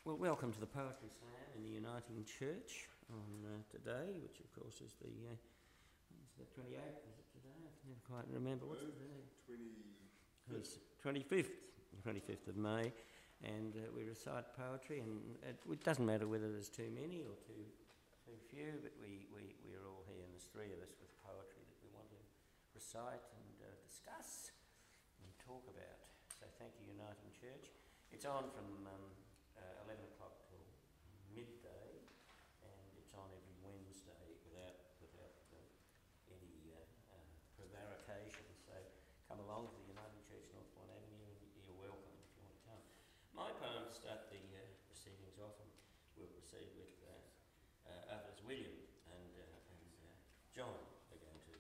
Well, welcome to the Poetry Slam in the Uniting Church on today, which of course is the 28th, is it today? I can never quite remember. What's the day? 25th of May, and we recite poetry, and it doesn't matter whether there's too many or too few, but we're all here, and there's three of us with poetry that we want to recite and discuss and talk about. So thank you, Uniting Church. It's on from 11 o'clock till midday, and it's on every Wednesday without any prevarication. So come along to the Uniting Church, Northbourne Avenue, and you're welcome if you want to come. My poem to start the proceedings off, and we'll proceed with others. William and John are going to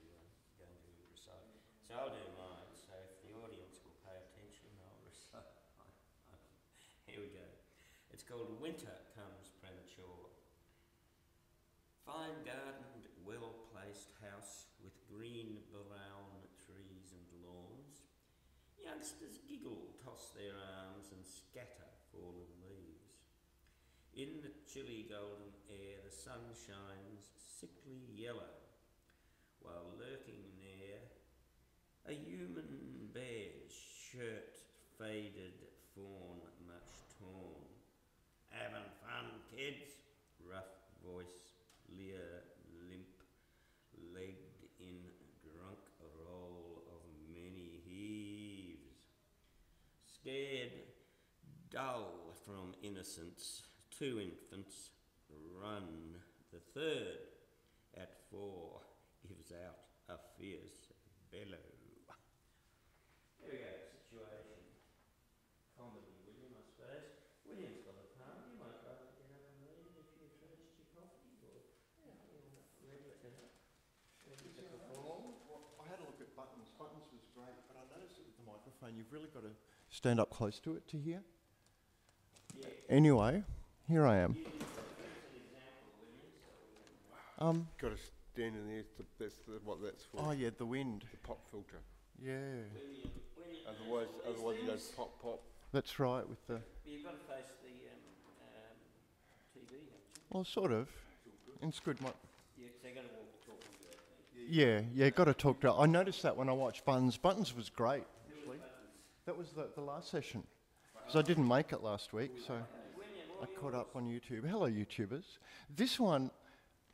recite. So I'll do mine. So if the audience will pay attention, I'll recite. Here we go. It's called Winter Comes Premature. Fine gardened, well-placed house with green brown trees and lawns. Youngsters giggle, toss their arms and scatter fallen leaves. In the chilly golden air the sun shines sickly yellow, while lurking near a human bear's shirt faded, fawn much torn. Having fun, kids? Rough voice, leer, limp, legged in drunk roll of many heaves. Scared, dull from innocence, two infants run. The third, at 4, gives out a fierce bellow. There we go, situation. Comedy, William, I suppose. William's got a poem. You might rather get up and read it if you've finished your coffee, or you're ready to perform. Well, I had a look at Buttons. Buttons was great, but I noticed that with the microphone, you've really got to stand up close to it to hear. Yeah. Anyway, here I am. Got to stand in there. That's what that's for. Oh yeah, the wind. The pop filter. Yeah. Otherwise you don't pop. That's right. With the. You've got to face the TV, haven't you? Well, sort of. It's good. Yeah, so you've got to talk into that thing. Yeah. Got to talk to. I noticed that when I watched Buttons. Buttons was great. Actually, that was the last session. Because I didn't make it last week, so I caught up on YouTube. Hello, YouTubers. This one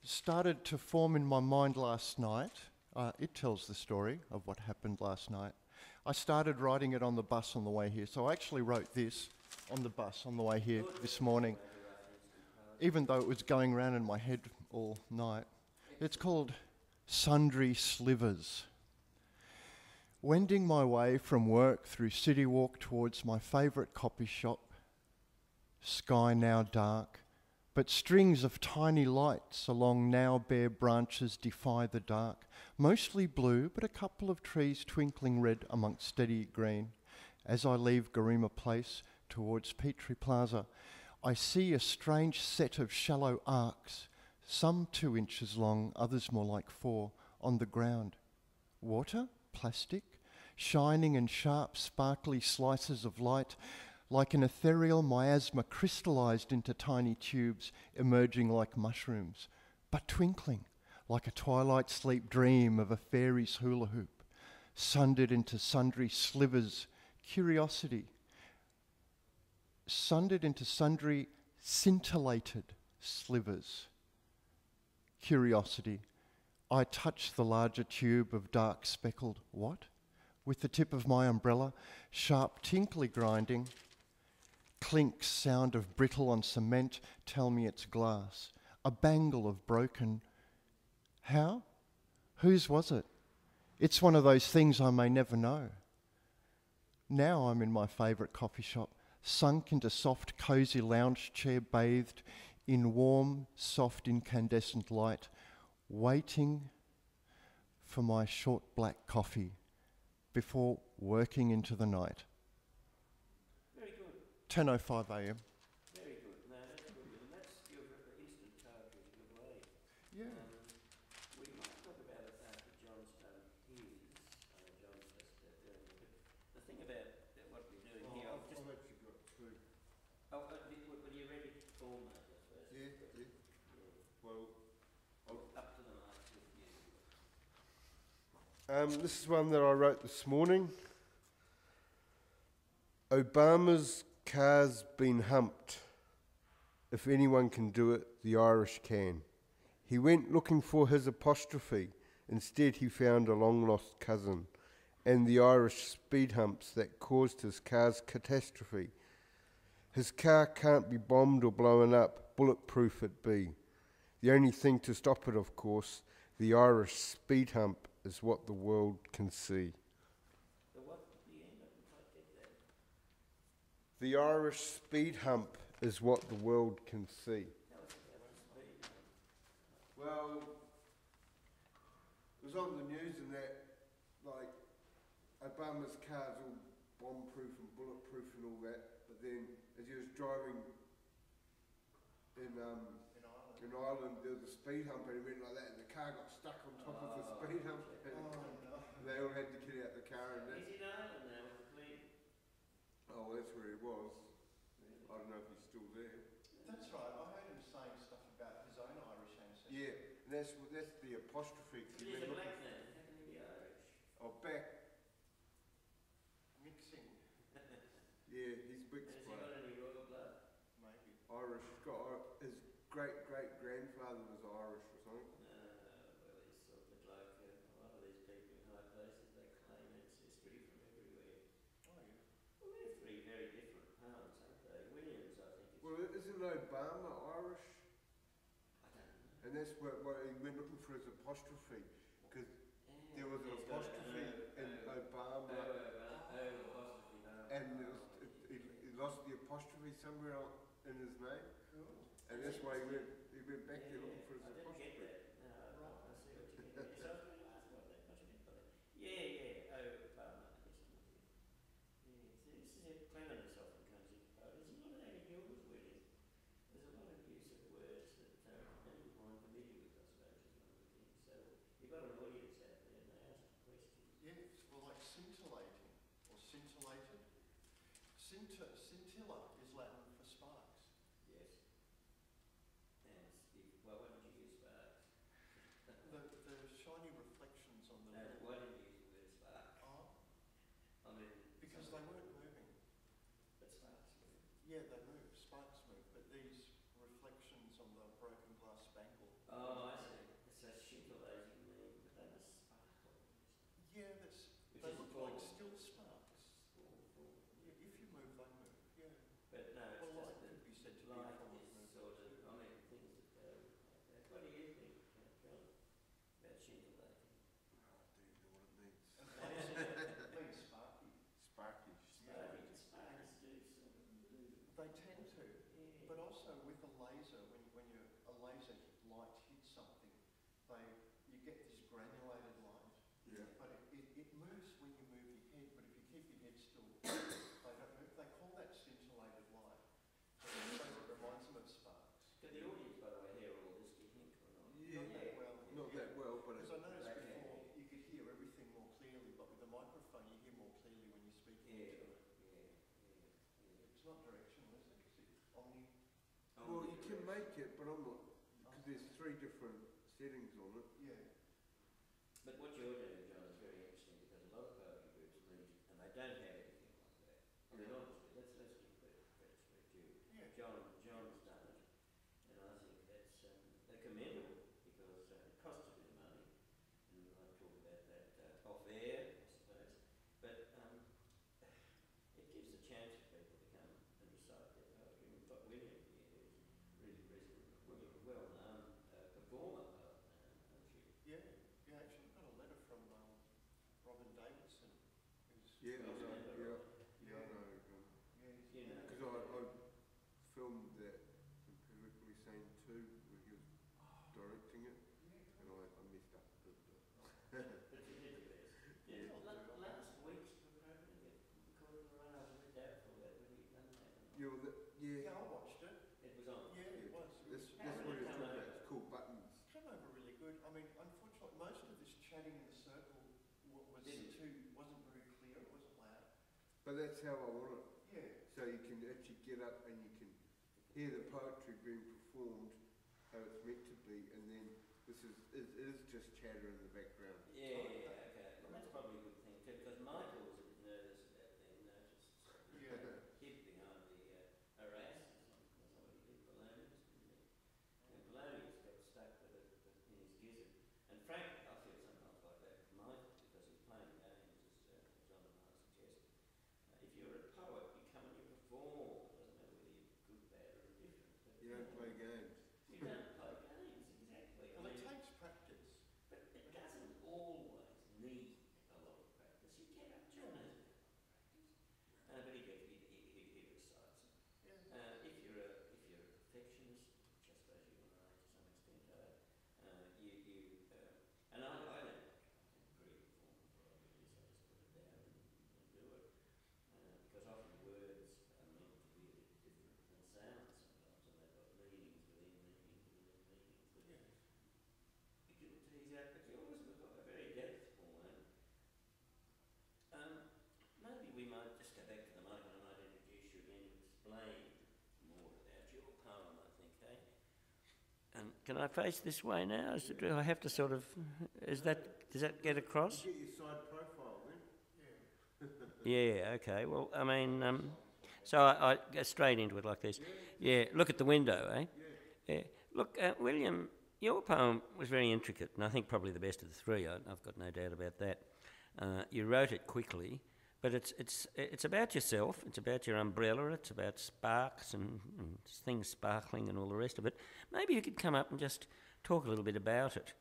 started to form in my mind last night. It tells the story of what happened last night. I started writing it on the bus on the way here. So I actually wrote this on the bus on the way here this morning, even though it was going around in my head all night. It's called Sundry Slivers. Wending my way from work through City Walk towards my favourite copy shop, sky now dark, but strings of tiny lights along now bare branches defy the dark, mostly blue, but a couple of trees twinkling red amongst steady green. As I leave Garima Place towards Petrie Plaza, I see a strange set of shallow arcs, some 2 inches long, others more like 4, on the ground. Water? Plastic? Shining in sharp, sparkly slices of light, like an ethereal miasma crystallized into tiny tubes emerging like mushrooms, but twinkling like a twilight sleep dream of a fairy's hula hoop, sundered into sundry slivers, curiosity, sundered into sundry scintillated slivers, curiosity. I touch the larger tube of dark speckled what? With the tip of my umbrella, sharp tinkly grinding, clinks sound of brittle on cement tell me it's glass. A bangle of broken. How? Whose was it? It's one of those things I may never know. Now I'm in my favourite coffee shop, sunk into soft, cosy lounge chair bathed in warm, soft, incandescent light, waiting for my short black coffee before working into the night. 10:05 a.m. Very good. No, that's good. And that's your instant poetry is a good way. Yeah. We might talk about it after John's done his. John's just doing it. But the thing about what we're doing here, I've actually got 2. Were you ready perform that first. Yeah, yeah. Well, Up to the marks with you. this is one that I wrote this morning. Obama's car's been humped. If anyone can do it, the Irish can. He went looking for his apostrophe. Instead, he found a long-lost cousin, and the Irish speed humps that caused his car's catastrophe. His car can't be bombed or blown up, bulletproof it be. The only thing to stop it, of course, the Irish speed hump is what the world can see. The what at the end? I didn't quite get that. The Irish speed hump is what the world can see. How was it about speed? Well, it was on the news and that, like, Obama's car's all bomb-proof and bulletproof and all that, but then as he was driving in Ireland, there was a speed hump and he went like that and the car got stuck on top of the speed hump and they all had to get out the car and that. He's in Ireland now with the Queen. Oh, well, that's where he was. I don't know if he's still there. That's right. I heard him saying stuff about his own Irish ancestry. Yeah, and that's the apostrophe. 'Cause But he he's a went black looking- man. How can he be Irish? Oh, back. Mixing, Yeah, he's big Has he blood. got any royal blood? maybe. Irish. He's got his great-great-grandfather was Irish or something. Well, he's sort of like a lot of these people in high places, they claim ancestry from everywhere. Oh, yeah. Well, they're three very different parts, aren't they? Williams, I think, is... Well, isn't Obama Irish? I don't know. And that's what he went looking for his apostrophe, because there was an He's got apostrophe in Obama, apostrophe, no. and he lost the apostrophe somewhere in his name, Cool. and that's why he went back there looking for his I didn't get apostrophe. that. No, I see what you mean. So I was going to ask what you meant by that. Yeah, Obama. Yes, I'm with you. Yeah, see, this is it. Cleverness often comes into play. There's a lot of that in yours, William. There's a lot of use of words that people aren't familiar with, I suppose, is one of the things. So you've got an audience out there and they ask you questions. Yes, well, like scintillating or scintillated. Scintilla is Latin for sparks. Yes. And well, why don't you use sparks? The shiny reflections on the No, little... why didn't you use the word spark? Oh, I mean... because they weren't moving. But sparks move. Yeah, they move, sparks move, but these reflections on the broken glass spangle. Oh, I see. So scintillating mean, but they must sparkle. Yeah, that's, Which they is look full. like still sparks. Full. Yeah, if you move, they move, yeah. But no, it's Well, light just could be said to be a light form of is movement. sort of, I mean, things that go like that. What do you think, John, about scintillating? Oh, do you know what it means? It means sparky. Sparky. Sparks do sort of move. They tend to, Yeah. but also with a laser, when a laser light hits something, you get this granulated light, Yeah. but it moves when you move your head, but if you keep your head still, they don't move. They call that scintillated light. So it reminds them of sparks. Can the audience, by the way, hear all this, do you think, or not? Yeah. Not that well. Not that well, but Because I noticed They can before hear. you could hear everything more clearly, but with the microphone you hear more clearly when you're speaking into it. It's not directional, is it? Is it omni? well, you can make it, but I'm not, because there's 3 different settings on it. Yeah. But what you're doing, John, is very interesting because a lot of poetry groups meet and they don't have anything like that. I mean, Yeah. honestly, let's give credit's due. Yeah. John's done it, and I think that's commendable because it costs a bit of money, and I'll talk about that off air, I suppose. But it gives a chance for people to come and recite their poetry. We've got William here, who's really well-known performer of poetry. Yeah, actually got a letter from Robin Davidson, who's... Yeah, I know, Remember, yeah, I know. Yeah, he's... You know. Because I filmed that Empirically Sane 2 when he was directing it, and I messed up a bit. But you did your best. Yeah, I'll do it. Last week's program, because I was a bit doubtful that whether you'd done that or not. Yeah, well, Yeah, I watched it. It was on. Yeah, it was. That's How what did he it was come talking about. over? It's called Buttons. It's come over really good. I mean, unfortunately, most of this chatting in the circle wasn't very clear. It wasn't loud. But that's how I want it. Yeah. So you can actually get up and you can hear the poetry being performed how it's meant to be, and then this is just chatter in the background. Yeah, okay. Well, that's probably a good thing too, because Michael was a bit nervous about being noticed. So he hid behind the harassers on somebody did Polonius, didn't he? And Polonius got stuck with it in his gizzard. And frankly, I feel sometimes like that with Michael, because he's playing games, as John and I suggested. If you're a poet, you come and you perform. It doesn't matter whether you're good, bad, or indifferent. But You don't play games. you don't play games, exactly. I mean, takes practice. but it doesn't always need a lot of practice. You get up, John has a lot of practice. But he recites them. If you're a perfectionist, just as you and I to some extent are, and I don't agree with form for what it is. I just put it down and do it. Because often words are meant to be a bit different than sounds sometimes, and they've got meanings within meanings within meanings. But you can tease out, but yours was a very depth, Paul. Maybe we might just go back to the mic and I might introduce you again to explain more about your poem, I think, eh? And can I face this way now? Do I have to sort of, does that get across? Get your side profile then. Yeah, okay. Well, I mean, so I go straight into it like this. Yeah, look at the window, eh? Yeah. Look, William, your poem was very intricate, and I think probably the best of the three. I've got no doubt about that. You wrote it quickly, but it's about yourself. It's about your umbrella. It's about sparks and things sparkling and all the rest of it. Maybe you could come up and just talk a little bit about it,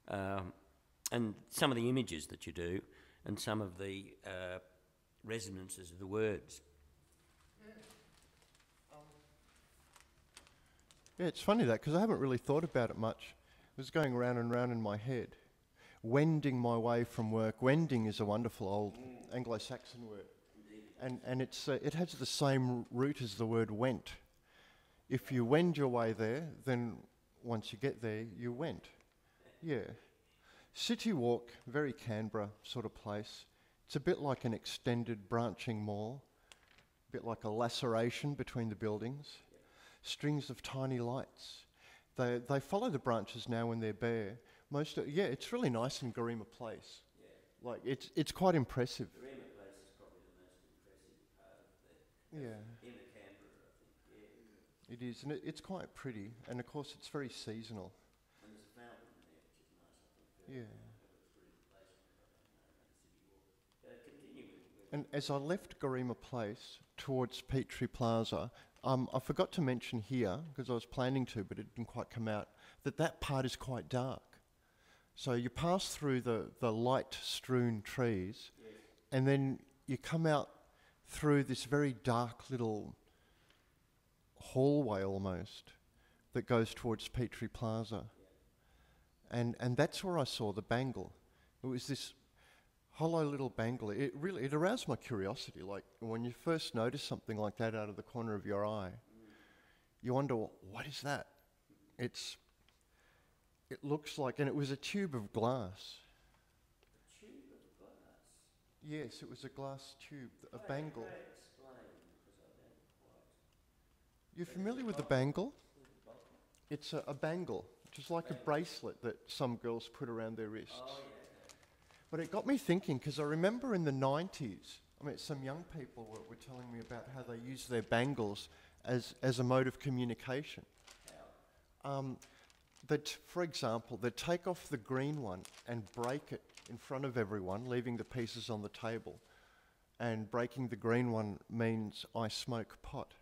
and some of the images that you do, and some of the resonances of the words. Yeah, it's funny that, because I haven't really thought about it much. It was going round and round in my head. Wending my way from work. Wending is a wonderful old Anglo-Saxon word. And it has the same root as the word went. If you wend your way there, then once you get there, you went. Yeah. City Walk, very Canberra sort of place. It's a bit like an extended branching mall, a bit like a laceration between the buildings. Strings of tiny lights. They follow the branches now when they're bare. It's really nice in Garima Place. Yeah. Like it's quite impressive. Garima Place is probably the most impressive part of the inner Canberra, I think. Yeah. It is, and it's quite pretty, and of course it's very seasonal. And there's a fountain there, which is nice, I think. Yeah. Continue with. And as I left Garima Place towards Petrie Plaza, I forgot to mention here, because I was planning to, but it didn't quite come out, that part is quite dark. So you pass through the light-strewn trees, Yes. and then you come out through this very dark little hallway almost that goes towards Petrie Plaza. Yeah. And that's where I saw the bangle. It was this hollow little bangle. It aroused my curiosity. Like when you first notice something like that out of the corner of your eye, you wonder, what is that? It looks like, and it was a tube of glass. A tube of glass? Yes, it was a glass tube, a bangle. Explain, because I don't quite. You're familiar with the bangle? It's a bangle, just like a bracelet that some girls put around their wrists. Oh, yeah. But it got me thinking, because I remember in the 90s, some young people were telling me about how they use their bangles as a mode of communication. How? For example, they'd take off the green one and break it in front of everyone, leaving the pieces on the table. And breaking the green one means I smoke pot.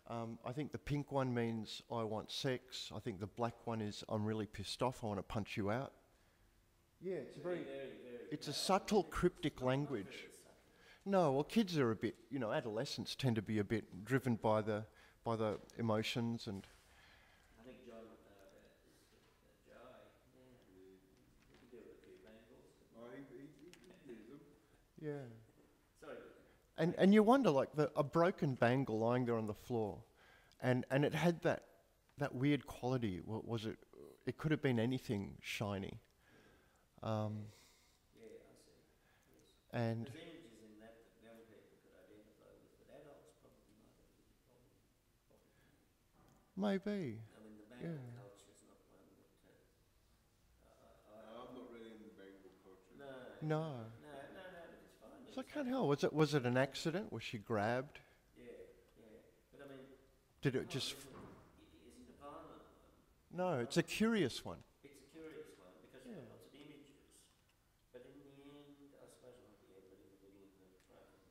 I think the pink one means I want sex. I think the black one is I'm really pissed off, I want to punch you out. Yeah, it's it's a subtle, cryptic language. No, well, kids are a bit, adolescents tend to be a bit driven by the emotions and. I think John is Jai. Yeah. You deal with a few bangles. Oh, he hears them. Yeah. Sorry. And you wonder, like a broken bangle lying there on the floor, and it had that weird quality. What was it? It could have been anything shiny. Yeah, I see. Yes. And there's images in that young people could identify with, but adults probably might have a problem. Maybe. I mean, the Bengal Yeah. culture is not one that. I'm not really in the Bengal culture. No, No. but it's fine. So I can't help. Was it an accident? Was she grabbed? Yeah. But I mean, Did it just? isn't a violent one. No, it's a curious one. It's a curious one because Yeah. there are lots of images. But in the end, I suppose I might be able in the middle of the truck and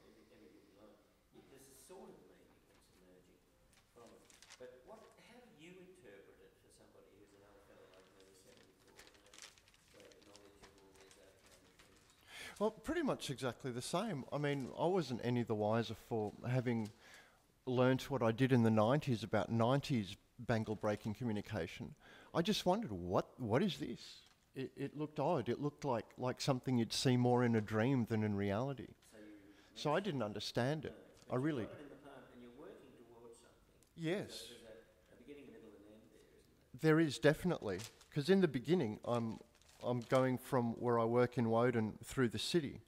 everything like there's a sort of meaning that's emerging from it. But how do you interpret it for somebody who's an old fellow like me, 74, great knowledge of all these arcane things? Well, pretty much exactly the same. I mean, I wasn't any the wiser for having learnt what I did in the 90s about 90s bangle breaking communication. I just wondered, what is this? It looked odd. It looked like something you'd see more in a dream than in reality. So I didn't understand it. I really... You've got it in the palm and you're working towards something. Yes. There's a beginning, a middle and end there, isn't There is definitely, because in the beginning, I'm going from where I work in Woden through the city,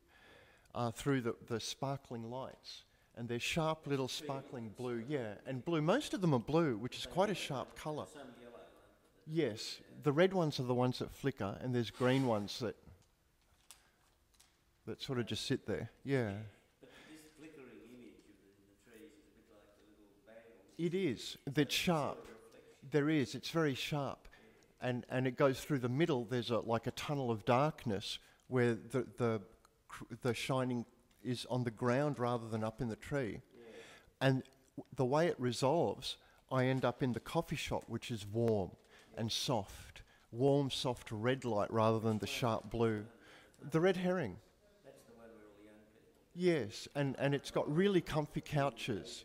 through the sparkling lights, and they're sharp little sparkling blue, yeah, and blue. Most of them are blue, which is quite a sharp colour. Some yellow, aren't Yes, the red ones are the ones that flicker, and there's green ones that sort of just sit there. Yeah, But this flickering image of the trees is a bit like the little bangles. it is. That's sharp. There is. It's very sharp, and it goes through the middle. There's like a tunnel of darkness where the shining is on the ground rather than up in the tree, and the way it resolves, I end up in the coffee shop, which is warm and soft, warm, soft red light rather than the sharp blue. The red herring. That's the one where all the young people. Yes, and it's got really comfy couches,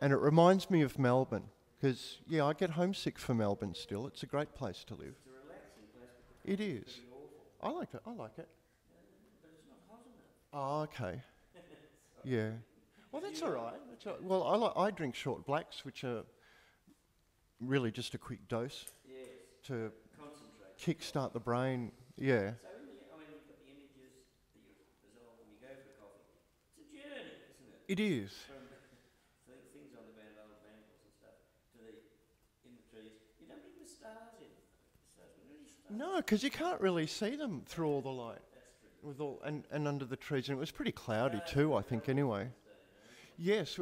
and it reminds me of Melbourne, because, yeah, I get homesick for Melbourne still. It's a great place to live. It's a relaxing place, but the It is. pretty awful. I like it, But it's not hot enough. Oh, okay. Yeah. Well, that's all right. That's all right. Well, I drink short blacks, which are really just a quick dose Yes. to Concentrate. kickstart the brain. Yeah. So you've got the images that you resolve when you go for coffee. It's a journey, isn't it? It is. From things on the band, old bangles and stuff, to in the trees. You don't bring the stars in. The stars were really stars. No, because you can't really see them through all the light. That's true. With all and under the trees, and it was pretty cloudy too, I think. Anyway, yes,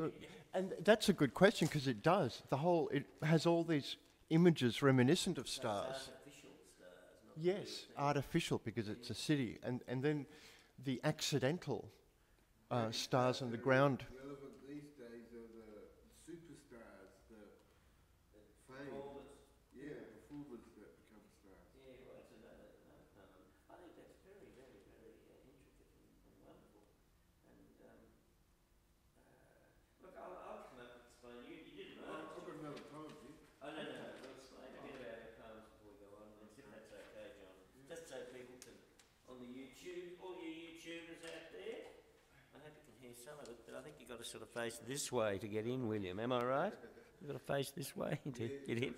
and that's a good question because it does. It has all these images reminiscent of stars. Artificial stars, not Yes, artificial because it's a city, and then the accidental stars on the ground. Relevant these days are the superstars, the fame. performers. Yeah, performers that become stars. Yeah, well, that's another poem. I think that's very, very, very intricate and wonderful. And look, I'll come up and explain. You didn't know. I've got another poem here. Oh, no. We'll explain a bit about our poems before we go on, if that's okay, John. Just so people can, on the YouTube, all you YouTubers out there, I hope you can hear some of it, but I think you've got to sort of face this way to get in, William. Am I right? You've got to face this way to get in.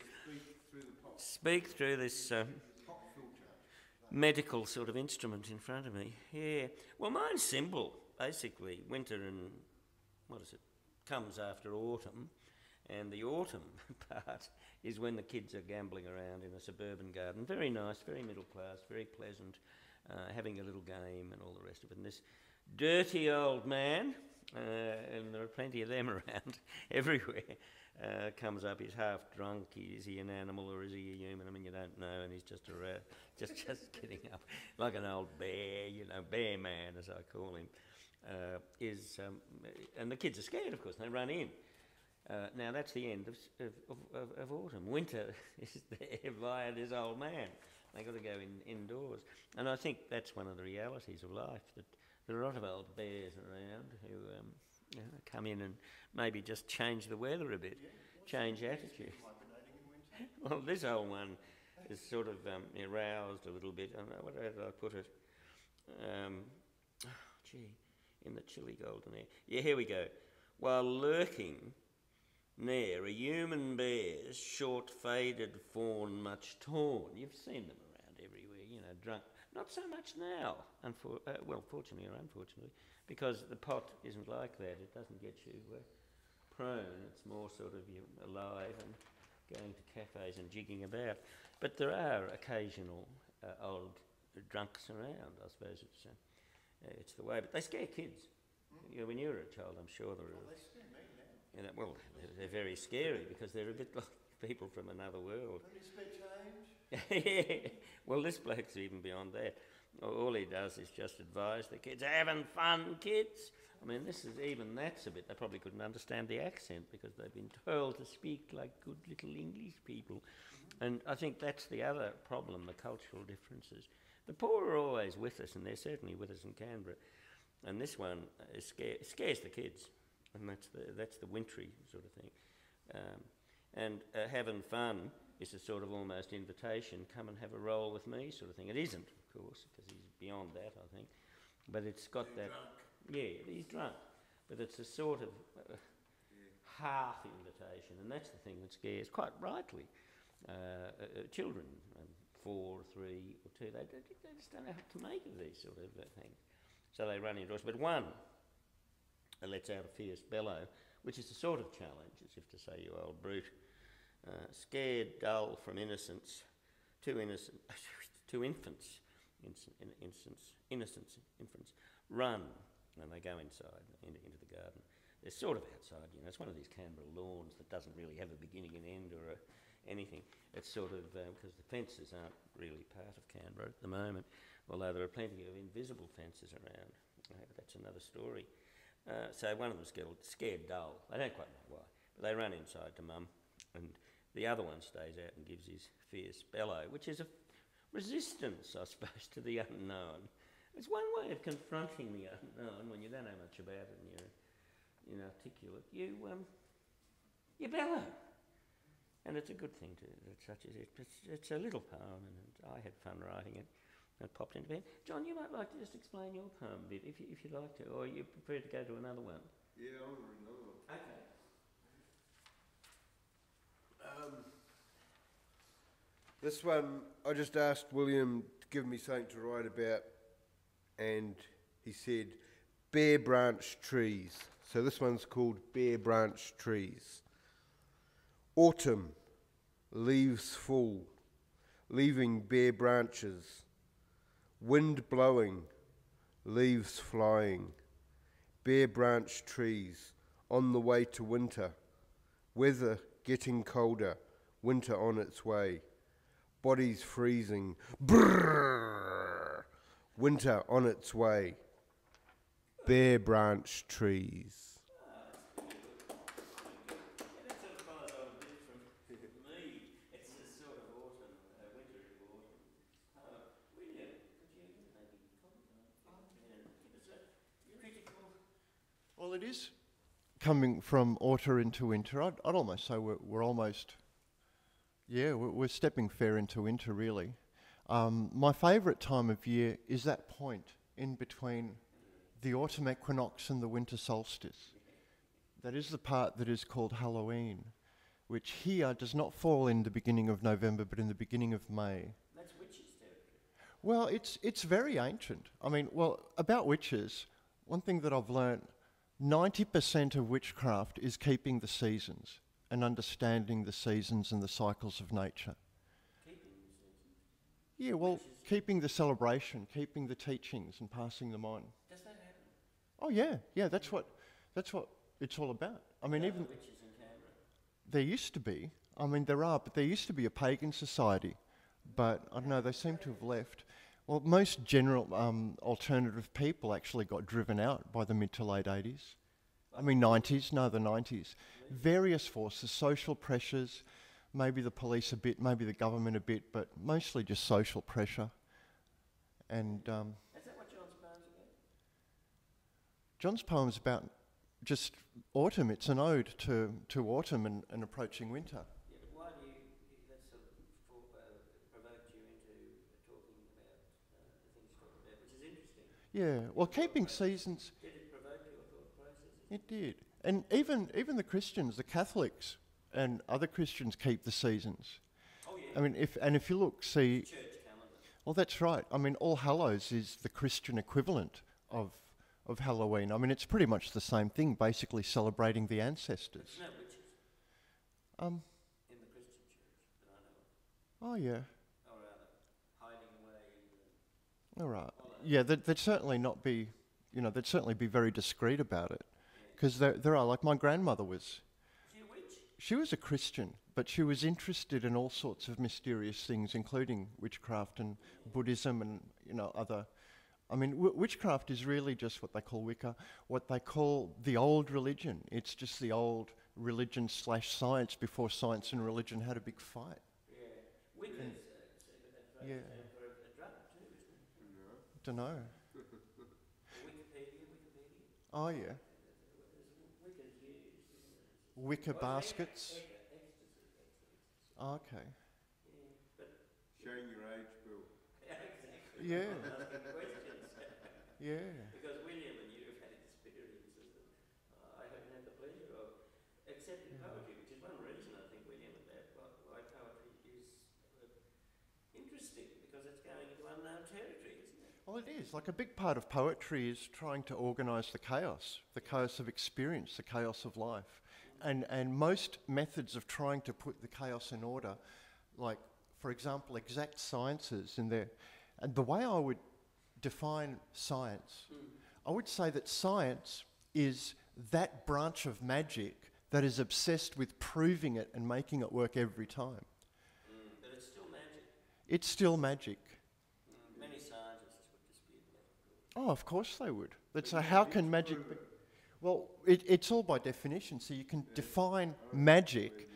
Speak through this medical sort of instrument in front of me. Yeah. Well, mine's simple, basically. Winter and, comes after autumn. And the autumn part is when the kids are gambling around in a suburban garden. Very nice, very middle class, very pleasant, having a little game and all the rest of it. And this dirty old man, and there are plenty of them around everywhere, comes up. He's half drunk. Is he an animal or is he a human? I mean, you don't know. And he's just just getting up like an old bear, bear man as I call him. And the kids are scared, of course. And they run in. Now that's the end of autumn. Winter is there via this old man. They've got to go indoors. And I think that's one of the realities of life, that there are a lot of old bears around who come in and maybe just change the weather a bit, change attitude. Well, this old one is sort of aroused a little bit. I don't know, how did I put it? In the chilly golden air. Yeah, here we go. While lurking near a human bear's short faded fawn much torn. You've seen them around everywhere, drunk. Not so much now, fortunately or unfortunately, because the pot isn't like that. It doesn't get you prone. It's more sort of you alive going to cafes and jigging about. But there are occasional old drunks around. I suppose it's the way. But they scare kids. When you were a child, I'm sure there were. They scare me now. Well, they're very scary because they're a bit like people from another world. Can you spare change? Yeah. Well, this bloke's even beyond that. All he does is just advise the kids, having fun, kids. I mean, that's a bit, they probably couldn't understand the accent because they've been told to speak like good little English people. And I think that's the other problem, the cultural differences. The poor are always with us, and they're certainly with us in Canberra. And this one scares the kids, and that's the wintry sort of thing. Having fun is a sort of almost invitation, come and have a roll with me sort of thing. It isn't, of course, because he's beyond that, I think. But it's got that... Drunk. Yeah, he's drunk. But it's a sort of half invitation, and that's the thing that scares, quite rightly, children, 4, 3 or 2. They just don't know how to make of these sort of things. So they run indoors. But one lets out a fierce bellow, which is a sort of challenge, as if to say, you old brute. Scared, dull from innocence, infants, run, and they go inside, into the garden. They're sort of outside, it's one of these Canberra lawns that doesn't really have a beginning and end or anything. It's sort of, because the fences aren't really part of Canberra at the moment, although there are plenty of invisible fences around. But that's another story. So one of them's scared dull. They don't quite know why, but they run inside to mum, and the other one stays out and gives his fierce bellow, which is a resistance, I suppose, to the unknown. It's one way of confronting the unknown when you don't know much about it and you're inarticulate. You bellow. And it's a good thing to, such as it. It's a little poem, and I had fun writing it. It popped into pen. John, you might like to just explain your poem a bit, if you'd like to, or are you prepared to go to another one? Yeah, I want to read another one. Okay. This one, I just asked William to give me something to write about, and he said bare branch trees. So this one's called Bare Branch Trees. Autumn, leaves full, leaving bare branches. Wind blowing, leaves flying. Bare branch trees, on the way to winter. Weather getting colder, winter on its way. Bodies freezing, brrrr, winter on its way. Bare branch trees. Well, it is coming from autumn into winter. I'd almost say we're almost, we're stepping fair into winter, really. My favourite time of year is that point in between the autumn equinox and the winter solstice. That is the part that is called Halloween, which here does not fall in the beginning of November, but in the beginning of May. That's witches' territory. Well, it's very ancient. I mean, about witches, one thing that I've learnt, 90% of witchcraft is keeping the seasons and understanding the seasons and the cycles of nature. Keeping the seasons? Yeah, well, keeping the celebration, keeping the teachings and passing them on. Does that happen? Oh yeah, that's what it's all about. I mean, even witches in Canberra? there used to be. I mean, there are, but there used to be a pagan society, but I don't know, they seem to have left. Well, most general alternative people actually got driven out by the mid to late 80s. I mean, 90s, no, the 90s. Various forces, social pressures, maybe the police a bit, maybe the government a bit, but mostly just social pressure. And Is that what John's poem's about? John's poem's about just autumn. It's an ode to autumn and approaching winter. Yeah, but why do that sort of provoked you into talking about the things you talked about, which is interesting. Yeah, well, keeping seasons... Did it provoke your thought process? It did. And even the Christians, the Catholics and other Christians keep the seasons. Oh, yeah. I mean, if you look, see... Church calendar. Well, that's right. I mean, All Hallows is the Christian equivalent of Halloween. I mean, it's pretty much the same thing, basically celebrating the ancestors. There's no witches Um, in the Christian. Oh, yeah. or rather hiding away in All right. Yeah, they'd certainly not be, they'd certainly be very discreet about it. Because there are, like my grandmother was. she a witch? She was a Christian, but she was interested in all sorts of mysterious things, including witchcraft and Buddhism and, other. I mean, witchcraft is really just what they call Wicca, what they call the old religion. It's just the old religion / science before science and religion had a big fight. Yeah. Wicca's Yeah. for a drug too, isn't it? Don't know. Wikipedia. Oh, yeah. Wicca's used, isn't it? Wicca baskets. Ecstasy. Oh, okay. Yeah. But Showing your age, Bill. exactly. Yeah. Asking questions. Yeah. Because William and you have had experiences that I haven't had the pleasure of, except in poetry, which is one reason I think, William, that why poetry is interesting, because it's going into unknown territory, isn't it? Well, it is. Like a big part of poetry is trying to organise the chaos of experience, the chaos of life. And most methods of trying to put the chaos in order, like, for example, exact sciences in there. And the way I would define science, I would say that science is that branch of magic that is obsessed with proving it and making it work every time. But it's still magic. It's still magic. Many scientists would dispute that, of course. Oh, of course they would. They'd say, how can magic be? Well, it's all by definition. So you can define magic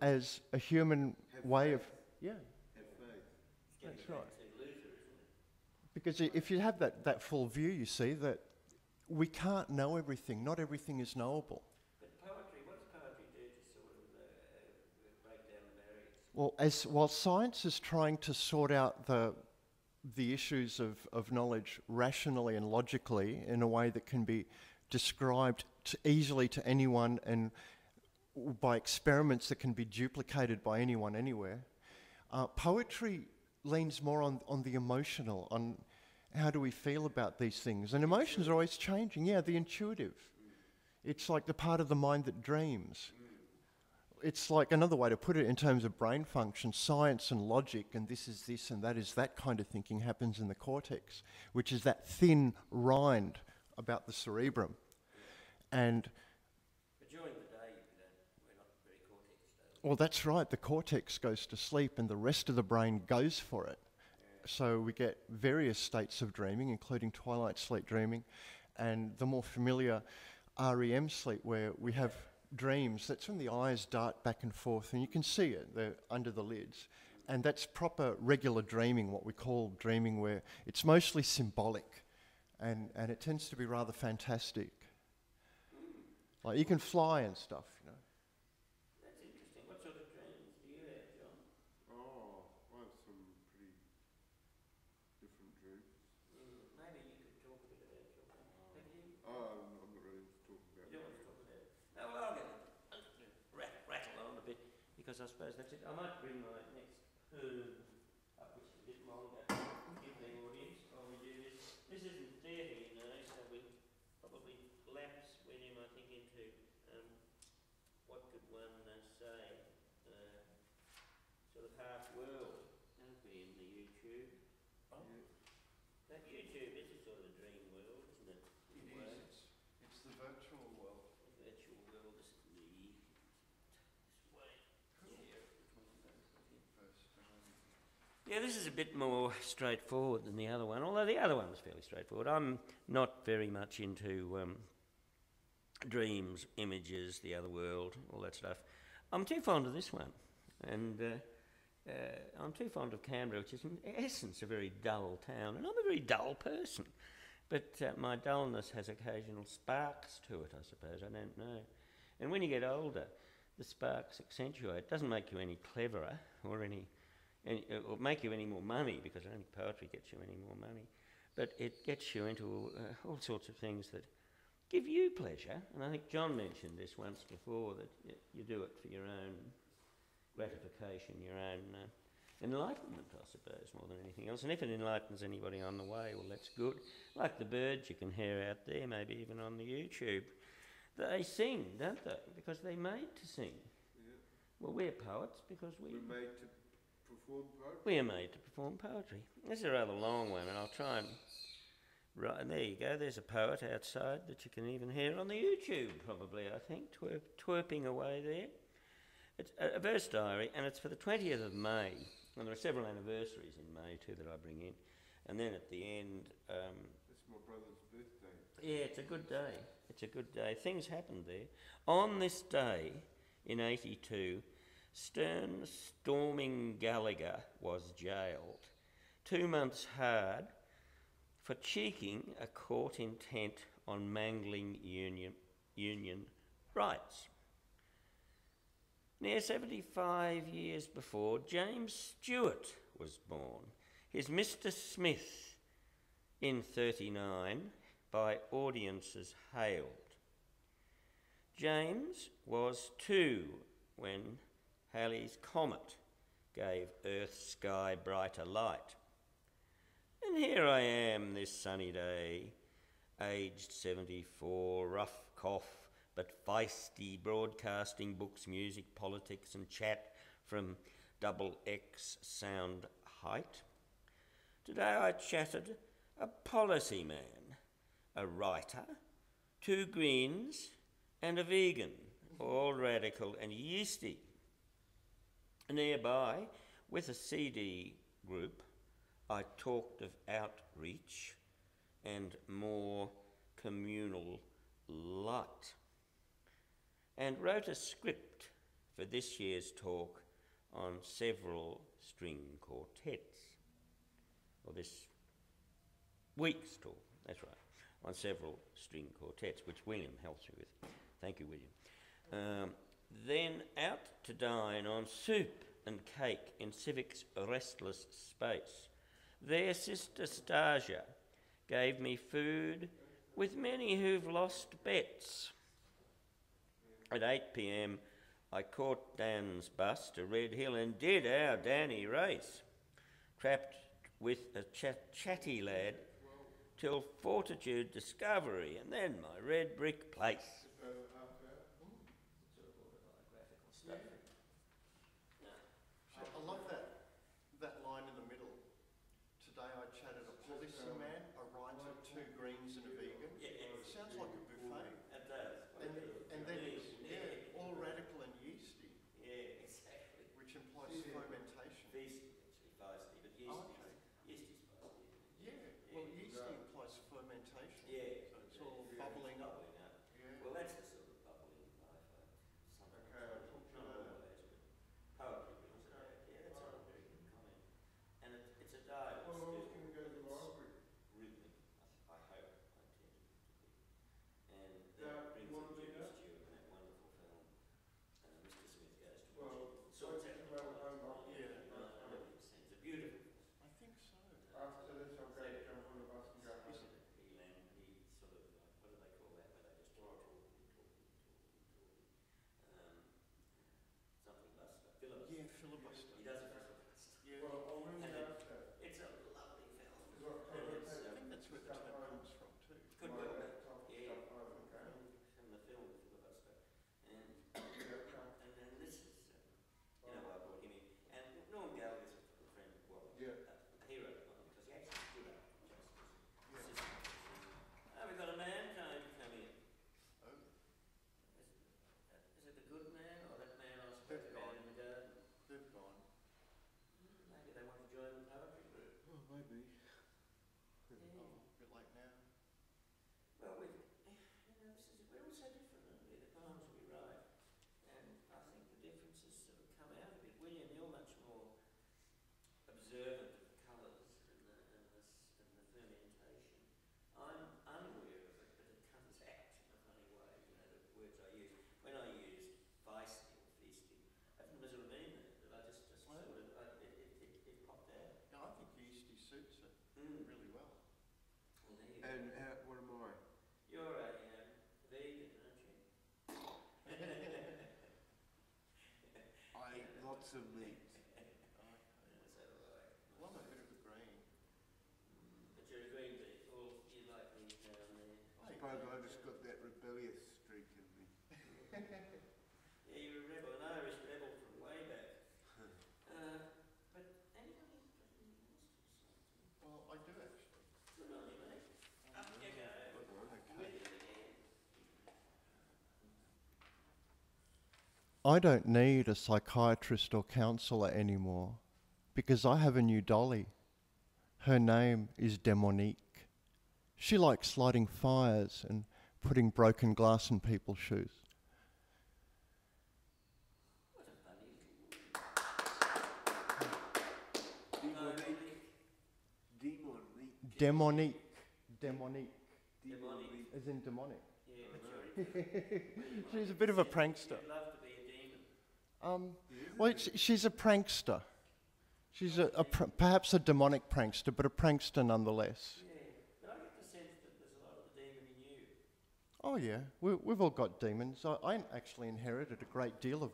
as a human way of... Yeah, that's right. Because if you have that full view, you see that we can't know everything. Not everything is knowable. But poetry, what does poetry do to sort of break down the barriers? Well, while science is trying to sort out the issues of knowledge rationally and logically in a way that can be described easily to anyone and by experiments that can be duplicated by anyone anywhere, poetry leans more on the emotional, on how do we feel about these things. And emotions are always changing. Yeah, the intuitive. It's like the part of the mind that dreams. It's like another way to put it in terms of brain function, science and logic, and this is this and that is that kind of thinking happens in the cortex, which is that thin rind about the cerebrum. And But during the day, we're not very cortex. well, that's right. The cortex goes to sleep and the rest of the brain goes for it. So we get various states of dreaming, including twilight sleep dreaming, and the more familiar REM sleep, where we have dreams. That's when the eyes dart back and forth, and you can see it. They're under the lids. And that's proper regular dreaming, what we call dreaming, where it's mostly symbolic, and it tends to be rather fantastic. Like you can fly and stuff, That's interesting. What sort of dreams do you have, John? Oh, I have some pretty different dreams. Maybe you could talk a bit about your dreams. Have you? Oh, I'm not ready to talk about You don't want to talk about it? No, well, I'll rattle on a bit, because I suppose that's it. I might bring my next herb up, which is a bit longer, give the audience while we do this. This isn't theatre, so we probably lapse, William, I think, into what could one say, sort of half-world, don't we, in the YouTube? Oh. That YouTube is a sort of a dream world, isn't it? It is. It's the virtual world. The virtual world is me. This way. Yeah, this is a bit more straightforward than the other one, although the other one was fairly straightforward. I'm not very much into dreams, images, the other world, all that stuff. I'm too fond of this one, and I'm too fond of Canberra, which is in essence a very dull town, and I'm a very dull person. But my dullness has occasional sparks to it, I suppose, I don't know. And when you get older, the sparks accentuate. It doesn't make you any cleverer or or make you any more money, because I don't think poetry gets you any more money, but it gets you into all sorts of things that give you pleasure. And I think John mentioned this once before, that you do it for your own gratification, your own enlightenment, I suppose, more than anything else. And if it enlightens anybody on the way, well, that's good. Like the birds you can hear out there, maybe even on the YouTube. They sing, don't they? Because they're made to sing. Yeah. Well, we're poets because We're made to perform poetry? We are made to perform poetry. This is a rather long one, and I'll try and... Right, there you go. There's a poet outside that you can even hear on the YouTube, probably, I think, twerping away there. It's a verse diary, and it's for the 20th of May. And there are several anniversaries in May, too, that I bring in. And then at the end... It's my brother's birthday. yeah, it's a good day. It's a good day. Things happened there. On this day, in 82, Stern Storming Gallagher was jailed. 2 months hard for cheeking a court intent on mangling union rights. Near 75 years before, James Stewart was born. His Mr. Smith in 39 by audiences hailed. James was 2 when Halley's Comet gave Earth's sky brighter light. And here I am this sunny day, aged 74, rough cough, but feisty, broadcasting books, music, politics and chat from double X sound height. Today I chatted a policy man, a writer, 2 Greens and a vegan, all radical and yeasty. Nearby, with a CD group, I talked of outreach and more communal light, and wrote a script for this year's talk on several string quartets, or this week's talk, that's right, on several string quartets, which William helps me with. Thank you, William. Then out to dine on soup and cake in Civic's restless space. Their sister Stasia gave me food with many who've lost bets. At 8 p.m, I caught Dan's bus to Red Hill and did our Danny race, trapped with a chatty lad till Fortitude Discovery and then my red brick place. I love that line in the middle. Today I chatted a policy man, a writer, 2 Greens and a vegan. Yeah. It sounds like a buffet. It does. And then it's all radical and yeasty, Yeah, exactly. which implies fermentation. Feisty, actually, feisty, but yeasty. Oh, okay. Yeasty's feisty, isn't it? Yeah, well, yeasty implies fermentation. Yeah. So it's all bubbling up. Bubbling up. Yeah. Well, that's the sort of bubbling life. Sometimes Okay, I'll talk to you not later. always, but poetry brings it out. Yeah, that's a very good comment. And it's a diet Well, still. I was going to go to the but it's library. rhythmic, I hope, I intend it to be. And Yeah, that you brings wanna in do Judy that? Stewart in that wonderful film, Mr. Smith Goes to Well, Washington. Sorts out the well, politics. Yeah. It's a beautiful film. I think so. After this, I'll go jump on the bus and go home. He sort of, what do they call that, where they just talk. Something buster, filibuster. Yeah, filibuster. He does a filibuster. Yeah. Well, I'll ring And you it- after. It's a lovely film. Is what And colour it's, is I think that's where the Stuff term home. comes from too. could My well be. laptop, Yeah. stuff home, okay? From the film filibuster. And Yeah, okay. and then this is, I brought him in. And Norm Gallagher's a friend, well, Yeah. a hero of mine, because he actually stood up justice. Yeah. We've got a man trying to come in. Oh, Is it the good man or that man I spoke They've about gone. in the garden? they've gone. Maybe they want to join the poetry group. Oh, maybe. Yeah. Oh, a bit late now. Well, we're all so different, aren't we? The poems we write. And I think the differences sort of come out a bit. William, you're much more observant of the colours and the fermentation. I'm unaware of it, but it comes out in a funny way, the words I use. When I use feisty or feasty, I didn't sort of mean that, but I just Well, sort of, it popped out. Yeah, I think yeasty suits it Mm. really well. Well, there you go. And what am I? You're a vegan, aren't you? I eat lots of meat. Okay. So do I. Well, I'm a bit of a green. But you're a green bee, or you like me down there. I suppose I just got that rebellious streak in me. Yeah, you're a rebel, an Irish rebel from way back. But I don't need a psychiatrist or counsellor anymore because I have a new dolly. Her name is Demonique. She likes lighting fires and putting broken glass in people's shoes. Demonique. Demonique. As in demonic. Yeah, She's a bit of a prankster. You'd love to be a demon. Well, she's a prankster. She's perhaps a demonic prankster, but a prankster nonetheless. Yeah, but I get the sense that there's a lot of the demon in you. Oh yeah, we've all got demons. I actually inherited a great deal of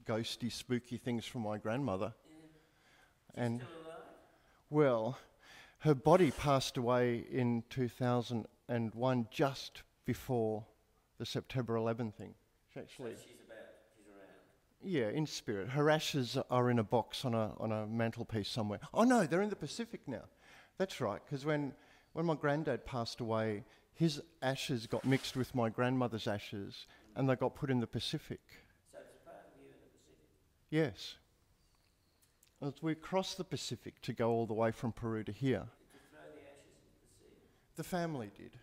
ghosty, spooky things from my grandmother. Yeah. And Still alive? well, her body passed away in 2001, just before the September 11 thing. She actually, So she's around. yeah, in spirit. Her ashes are in a box on a mantelpiece somewhere. Oh no, they're in the Pacific now. That's right, because when my granddad passed away, his ashes got mixed with my grandmother's ashes, and they got put in the Pacific. So it's a part of you in the Pacific. Yes. As we crossed the Pacific to go all the way from Peru to here. Did you throw the ashes into the sea? The family did.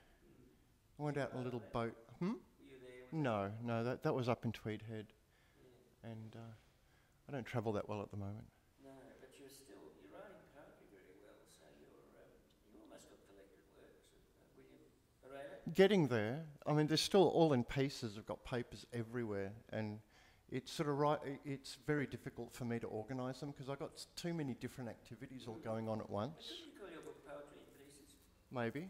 I went out in a little boat. Were you there when No, that was up in Tweed Head. And I don't travel that well at the moment. No, but you're writing poetry very well, so you almost got collected works of William Orella. Getting there, I mean, they're still all in pieces. I've got papers everywhere, and it's sort of it's very difficult for me to organise them because I've got too many different activities all going on at once. Didn't you call your book Poetry in Pieces? Maybe.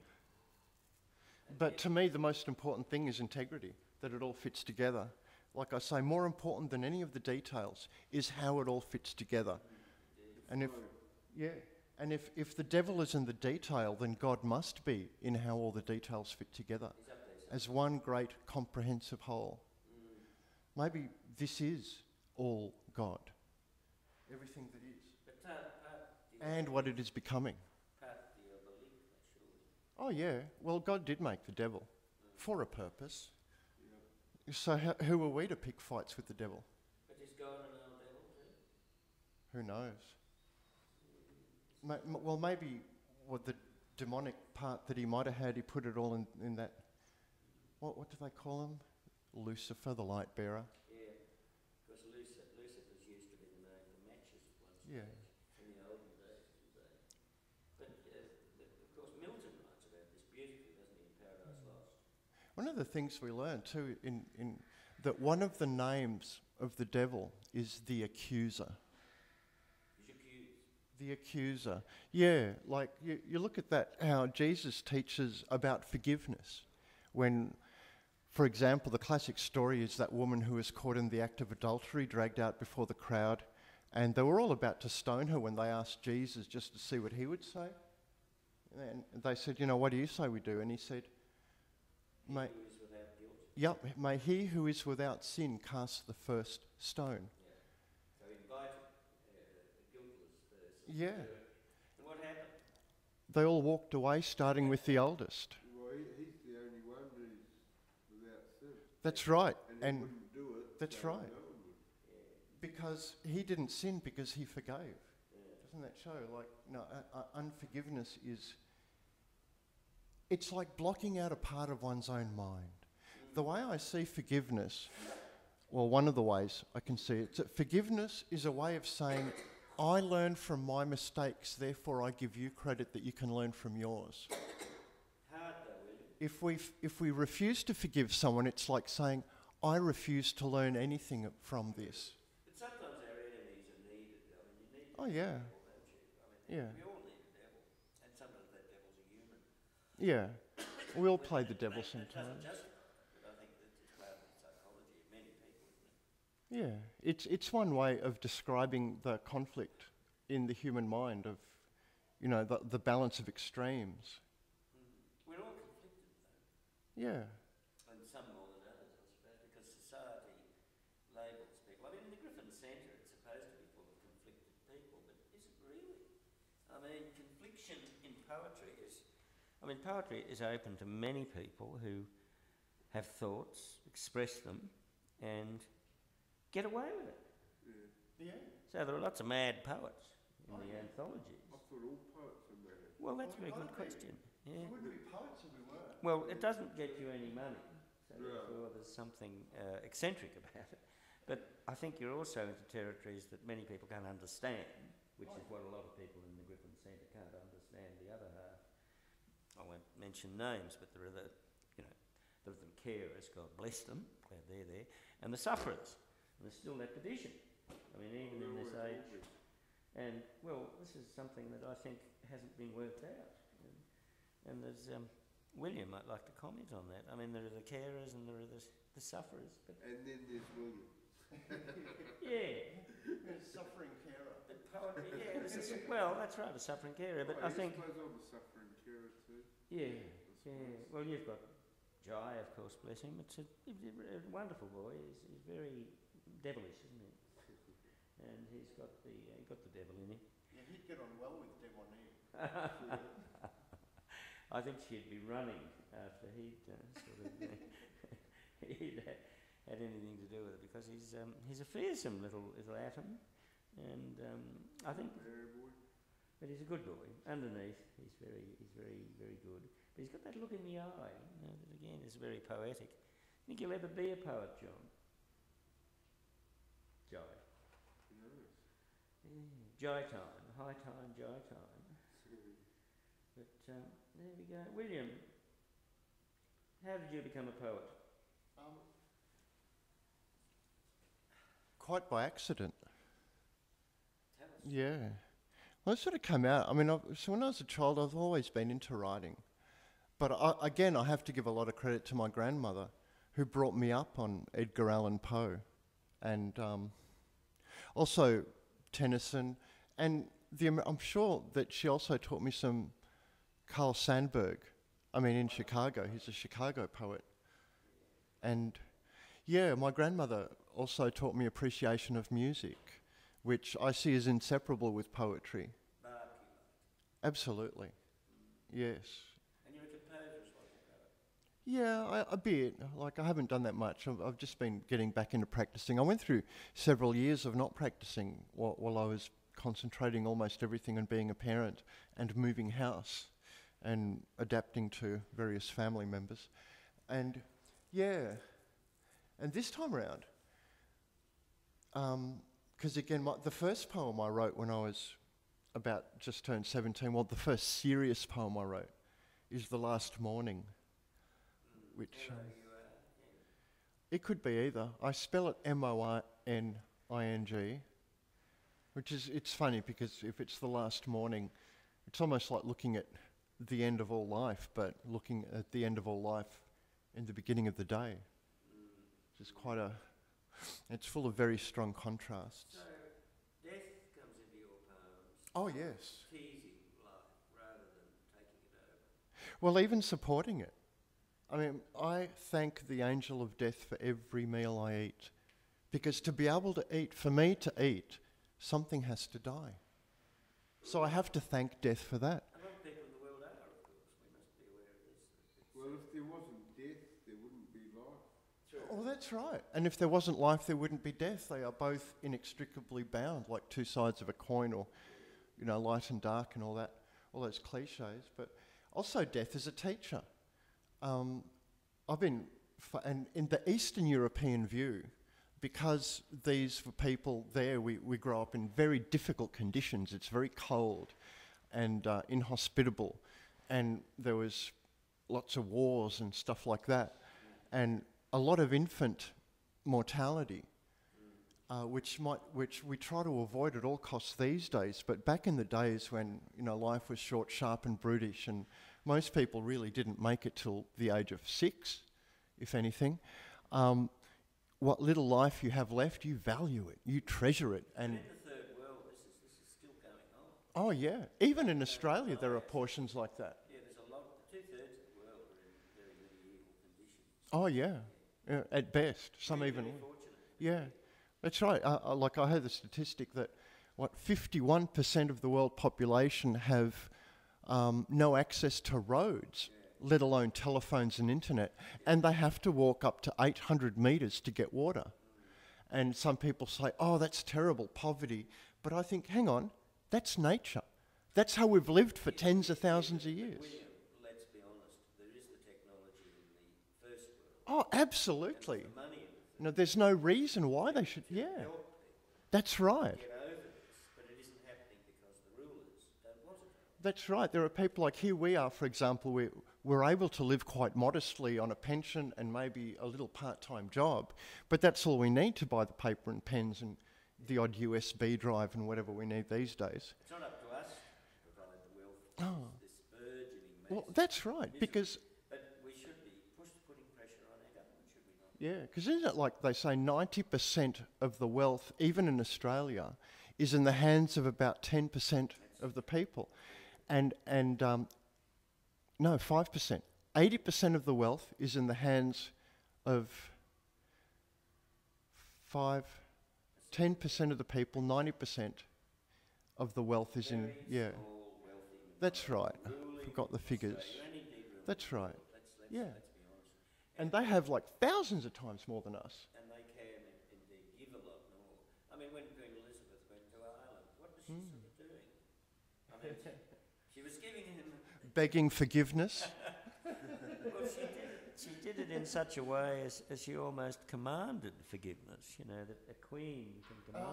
But to me, the most important thing is integrity, that it all fits together. Like I say, more important than any of the details is how it all fits together. And if the devil is in the detail, then God must be in how all the details fit together as one great comprehensive whole. Maybe this is all God, everything that is, and what it is becoming. Oh yeah, well God did make the devil for a purpose. So who are we to pick fights with the devil? But is God an old devil too? Who knows? Well, maybe the demonic part that he might have had, he put it all in that, what do they call him? Lucifer, the light bearer. Yeah, because Lucifer's used to be the name for matches once. Yeah. In the olden days, as you say. But of course Milton writes about this beautifully, doesn't he, in Paradise Lost? One of the things we learn too, in that one of the names of the devil is the accuser. He's accused. The accuser. Yeah, like you look at that, how Jesus teaches about forgiveness. When, for example, the classic story is that woman who was caught in the act of adultery, dragged out before the crowd, and they were all about to stone her when they asked Jesus just to see what he would say. And they said, what do you say we do? And he said, Who is without guilt. Yep, may he who is without sin cast the first stone. Yeah. So he invited the guiltless person. Yeah. And what happened? They all walked away, starting with the eldest. Well, he's the only one who's without sin. That's right. And he wouldn't do it. That's so right. no one would. Because he didn't sin because he forgave. Yeah. Doesn't that show? Like, no, unforgiveness is... It's like blocking out a part of one's own mind. The way I see forgiveness, well, one of the ways I can see it, that forgiveness is a way of saying, I learn from my mistakes, therefore I give you credit that you can learn from yours. Hard though, William. If we refuse to forgive someone, it's like saying, I refuse to learn anything from this. But sometimes our enemies are needed. I mean, you need Oh, the yeah. devil, don't you? I mean, Yeah. we all need the devil. And sometimes that devil's a human. Yeah, we all play the devil That doesn't sometimes. justify it, but I think that it's part of the psychology of many people, isn't it? Yeah, it's one way of describing the conflict in the human mind of, the balance of extremes. We're all conflicted though. Yeah, And some more than others, I suppose, because society labels people. I mean, in the Griffin Centre, it's supposed to be full of conflicted people, but is it really? I mean, confliction in poetry is... I mean, poetry is open to many people who have thoughts, express them, and get away with it. Yeah. So there are lots of mad poets in the anthologies. I thought all poets were mad. Well, that's a very good question. Yeah. We wouldn't be poets if we were. Well, it doesn't get you any money, so therefore there's something eccentric about it. But I think you're also into territories that many people can't understand, which is what a lot of people in the Griffin Centre can't understand. The other half, I won't mention names, but there are the carers, God bless them, glad they're there, and the sufferers. And there's still that division. I mean, even in this age. And, well, this is something that I think hasn't been worked out. And there's, William might like to comment on that. I mean, there are the carers and there are the sufferers. But And then there's William. yeah. Suffering carer. But poetry, yeah, well, that's right, a suffering carer. But I think, suppose I'm a suffering carer too. yeah. Well, you've got Jai, of course, bless him. It's a wonderful boy. He's very devilish, isn't he? And he's got the devil in him. Yeah, he'd get on well with Debonnaire. I think she'd be running after he'd he'd had anything to do with it, because he's a fearsome little atom, and I think. But he's a good boy. Underneath, he's very good. But he's got that look in the eye, that again is very poetic. Think you'll ever be a poet, John? Jai. Jai time, high time, Jai time. But there we go. William, how did you become a poet? Quite by accident. Tell us. Yeah. Well, it sort of came out. I mean, so when I was a child, I've always been into writing. But I have to give a lot of credit to my grandmother, who brought me up on Edgar Allan Poe, and also Tennyson, and I'm sure that she also taught me some Carl Sandburg. I mean, in Chicago, he's a Chicago poet. And yeah, my grandmother also taught me appreciation of music, which I see as inseparable with poetry. Absolutely, yes. And you're a composer as well, poet? Yeah, a bit. Like, I haven't done that much. I've just been getting back into practicing. I went through several years of not practicing while I was concentrating almost everything on being a parent and moving house and adapting to various family members. And yeah, and this time around, because again, the first poem I wrote when I was about just turned 17, well, the first serious poem I wrote is The Last Morning, which it could be either. I spell it Moning, which is, it's funny because if it's the last morning, it's almost like looking at the end of all life, but looking at the end of all life in the beginning of the day, which is quite it's full of very strong contrasts. So, death comes into your poems. Oh, yes. Teasing life rather than taking it over. Well, even supporting it. I mean, I thank the angel of death for every meal I eat, because to be able to eat, for me to eat, something has to die. So I have to thank death for that. A lot of people in the world are, of course. We must be aware of this. Well, if there wasn't death, there wouldn't be life. Oh, that's right. And if there wasn't life, there wouldn't be death. They are both inextricably bound, like two sides of a coin, or, light and dark and all that, all those cliches. But also death is a teacher. And in the Eastern European view, because for people there, we grow up in very difficult conditions. It's very cold and inhospitable, and there was lots of wars and stuff like that, and a lot of infant mortality, which we try to avoid at all costs these days. But back in the days when life was short, sharp, and brutish, and most people really didn't make it till the age of 6, if anything. What little life you have left, you value it, you treasure it. And in the third world, this is still going on. oh yeah, even in Australia there are portions like that. Yeah, there's a lot. 2/3 of the world are in very medieval conditions. Oh yeah, at best, some even. Very fortunate. Yeah, that's right. Like I heard the statistic that 51% of the world population have no access to roads, let alone telephones and internet, and they have to walk up to 800 metres to get water. And some people say, oh, that's terrible, poverty. But I think, hang on, that's nature. That's how we've lived for tens of thousands of years. William, let's be honest, there is the technology in the first world. Oh, absolutely. And the money in the No, there's no reason why they should, yeah. help people That's right. get over this, but it isn't happening because the rulers don't want it. That's right. There are people like here we are, for example, we're able to live quite modestly on a pension and maybe a little part-time job, but that's all we need to buy the paper and pens and the odd USB drive and whatever we need these days. It's not up to us to provide the wealth. Oh. This burgeoning mass. Well, that's right, because, But we should be putting pressure on our government, should we not? yeah, because isn't it like they say 90% of the wealth, even in Australia, is in the hands of about 10% of the people? No, 5%. 80% of the wealth is in the hands of 10% of the people, 90% of the wealth is in, yeah. Small, wealthy That's right. ruling Forgot the figures. Australia. Only did rule That's the right. world. Yeah. Let's be honest. And they have like thousands of times more than us. And they can indeed give a lot more. I mean, when Queen Elizabeth went to Ireland, what was she sort of doing? I mean, she was giving him... Begging forgiveness. Well, she did it in such a way as she almost commanded forgiveness, you know, that a queen can command.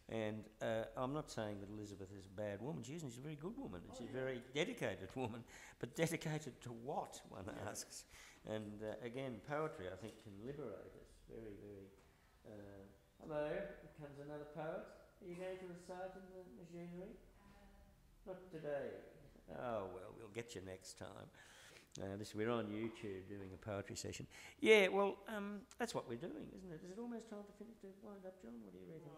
And I'm not saying that Elizabeth is a bad woman. She's a very good woman. And she's a very dedicated woman. But dedicated to what, one asks. And again, poetry, I think, can liberate us very, very... hello, here comes another poet. Are you going to recite in the machinery? Not today. Oh, well, we'll get you next time. We're on YouTube doing a poetry session. Yeah, well, that's what we're doing, isn't it? Is it almost time to finish, to wind up, John? What do you reckon?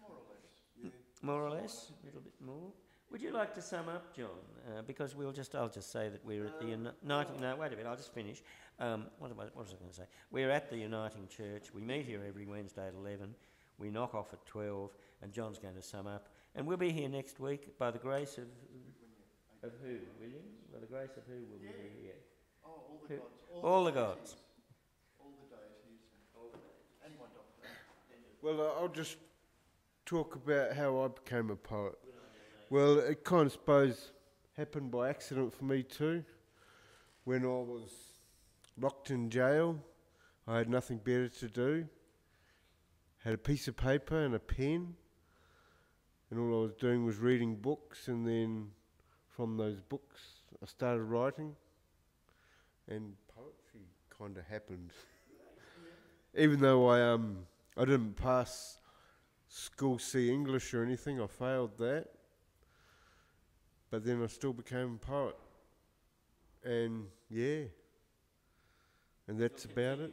More or less. Yeah. More or less? A little bit more? Would you like to sum up, John? Because I'll just say that we're at the Uniting... No, wait a minute, I'll just finish. What was I going to say? We're at the Uniting Church. We meet here every Wednesday at 11. We knock off at 12, and John's going to sum up. And we'll be here next week by the grace of who, William? By the grace of who will we be here? Oh, all the gods. All the gods. All the deities. And my doctor. Well, I'll just talk about how I became a poet. Well, it kind of suppose happened by accident for me too. When I was locked in jail, I had nothing better to do. Had a piece of paper and a pen, and all I was doing was reading books, and then from those books I started writing, and poetry kind of happened. Even though I didn't pass School C English or anything, I failed that, but then I still became a poet, and yeah, and that's about it.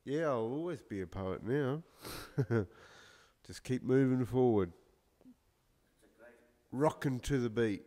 Yeah, I'll always be a poet now. Just keep moving forward. Rocking to the beat.